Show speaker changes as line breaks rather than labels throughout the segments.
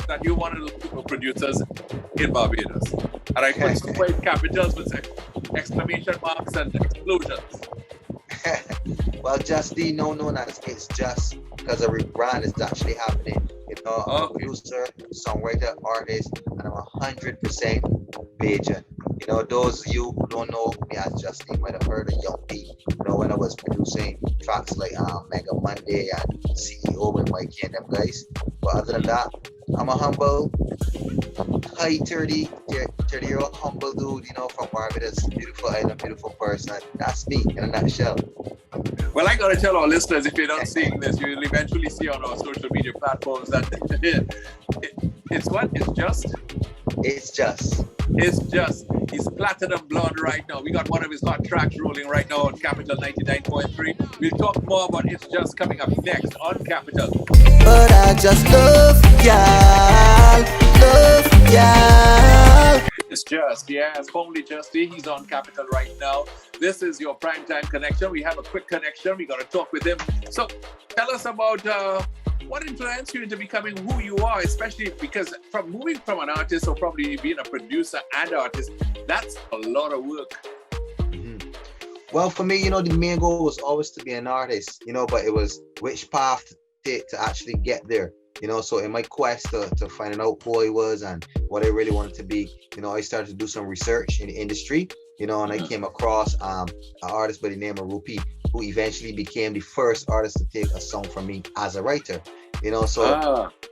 that you're one of the super producers in Barbados. And I put super in capitals with exclamation marks and explosions.
Well, Jus D, now known as It's Just, because a rebrand is actually happening. I'm a producer, songwriter, artist, and I'm 100% Bajan. Those of you who don't know me as Jus D might have heard of Young D. When I was producing tracks like Mega Monday and CEO with Mikey and them guys. But other than that, I'm a humble, high 30-year-old humble dude, from Barbados, beautiful island, beautiful person. That's me in a nutshell.
Well, I gotta tell our listeners, if you're not seeing this, you'll eventually see on our social media platforms that it's what? It's just?
It's just.
It's just. He's platinum blonde right now. We got one of his hot tracks rolling right now on Capital 99.3. We'll talk more about It's Just coming up next on Capital.
But I just love y'all.
It's Just, yes, formerly Jus D. He's on Capital right now. This is your primetime connection. We have a quick connection. We got to talk with him. So tell us about what influenced you into becoming who you are, especially because from moving from an artist or probably being a producer and artist, that's a lot of work.
Mm-hmm. Well, for me, the main goal was always to be an artist, but it was which path to take to actually get there. So in my quest to finding out who I was and what I really wanted to be, I started to do some research in the industry, and I came across an artist by the name of Rupi, who eventually became the first artist to take a song from me as a writer.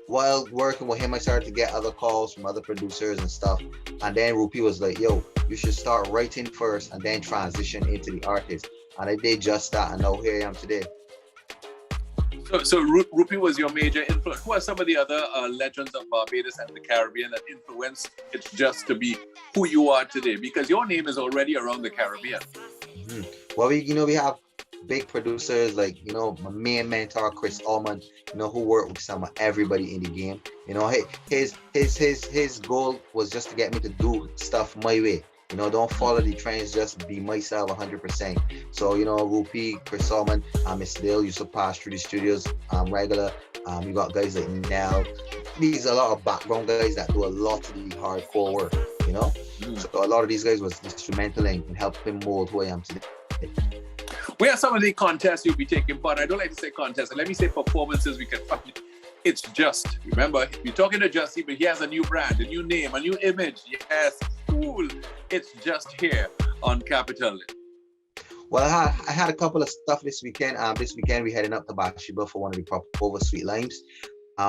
While working with him, I started to get other calls from other producers and stuff. And then Rupi was like, yo, you should start writing first and then transition into the artist. And I did just that, and now here I am today.
So Rupi was your major influence. Who are some of the other legends of Barbados and the Caribbean that influenced It's Just to be who you are today? Because your name is already around the Caribbean.
Mm-hmm. Well, we have big producers like, my main mentor, Chris Allman, who worked with some of everybody in the game. His goal was just to get me to do stuff my way. Don't follow the trends, just be myself 100%. So, Rupi, Chris Allman, Miss Dale used to pass through the studios regular. You got guys like Nell. These are a lot of background guys that do a lot of the hardcore work, So a lot of these guys was instrumental in helping mold who I am today.
Where are some of the contests you'll be taking part? I don't like to say contests. Let me say performances we can find. It's Just. Remember, you're talking to Jus D, but he has a new brand, a new name, a new image. Yes, cool. It's Just here on Capital.
Well, I had a couple of stuff this weekend. This weekend we're heading up to Bathsheba for one of the Proper Sweet Limes.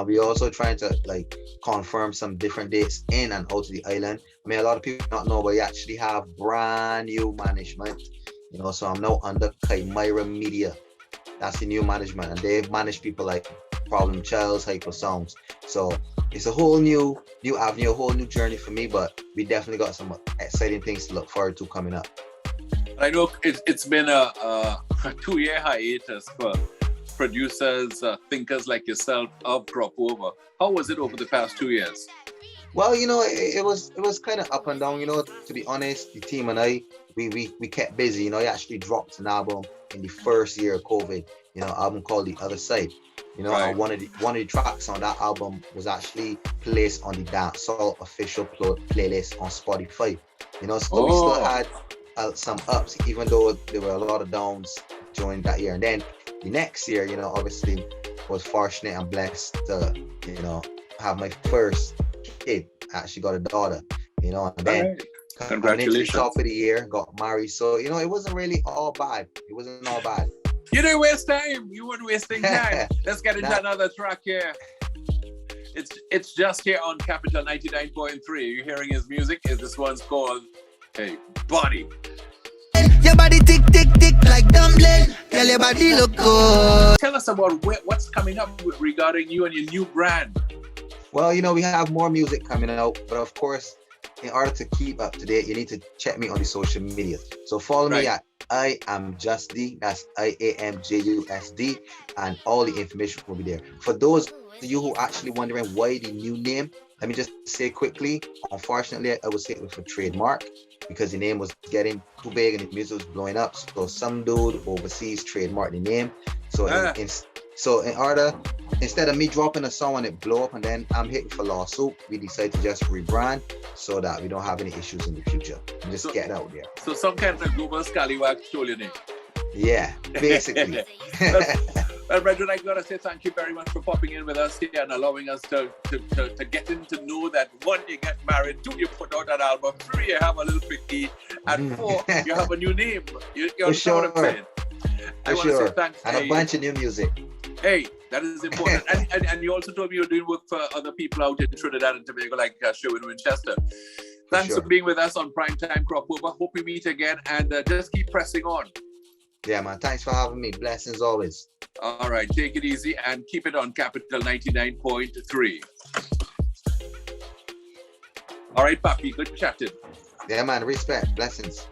We're also trying to confirm some different dates in and out of the island. I mean, a lot of people don't know, but we actually have brand new management. So I'm now under Chimera Media. That's the new management, and they manage people like Problem Childs, Hyper Sounds. So it's a whole new avenue, a whole new journey for me, but we definitely got some exciting things to look forward to coming up.
I know it's been a 2-year hiatus for producers, thinkers like yourself of Crop Over. How was it over the past 2 years?
Well, it was kind of up and down. To be honest, the team and I, we kept busy. I actually dropped an album in the first year of COVID. Album called The Other Side.
Right.
And one of the tracks on that album was actually placed on the Dancehall official playlist on Spotify. So we still had some ups, even though there were a lot of downs during that year. And then the next year, obviously was fortunate and blessed to, have my first kid. I actually got a daughter, and then coming into the top of the year, got married. So, it wasn't really all bad. It wasn't all bad.
You didn't waste time. You weren't wasting time. Let's get into another track here. It's Just here on Capital 99.3. You're hearing his music. This one's called Hey Body.
Your body tick, tick, tick like dumpling. Tell your body look good.
Tell us about what's coming up regarding you and your new brand.
Well, we have more music coming out, but of course, in order to keep up to date, you need to check me on the social media. So follow me at I am Jus D. That's IAMJUSD, and all the information will be there. For those of you who are actually wondering why the new name, let me just say quickly. Unfortunately, I was hit with a trademark because the name was getting too big and the music was blowing up. So some dude overseas trademarked the name. So in order instead of me dropping a song and it blow up and then I'm hitting for lawsuit, we decided to just rebrand so that we don't have any issues in the future and just get it out there.
So some kind of global scallywag stole your name.
Yeah, basically.
Well, brethren, I gotta say thank you very much for popping in with us here and allowing us to get in to know that 1, you get married, 2, you put out an album, 3, you have a little picky, and 4, you have a new name. You're
For sure.
what I'm saying. I want to say thanks.
And a bunch of new music.
Hey, that is important. and you also told me you're doing work for other people out in Trinidad and Tobago, like Sherwin Winchester. Thanks for being with us on Primetime Crop Over. Hope we meet again, and just keep pressing on.
Yeah, man. Thanks for having me. Blessings always.
All right. Take it easy and keep it on Capital 99.3. All right, Papi. Good chatting.
Yeah, man. Respect. Blessings.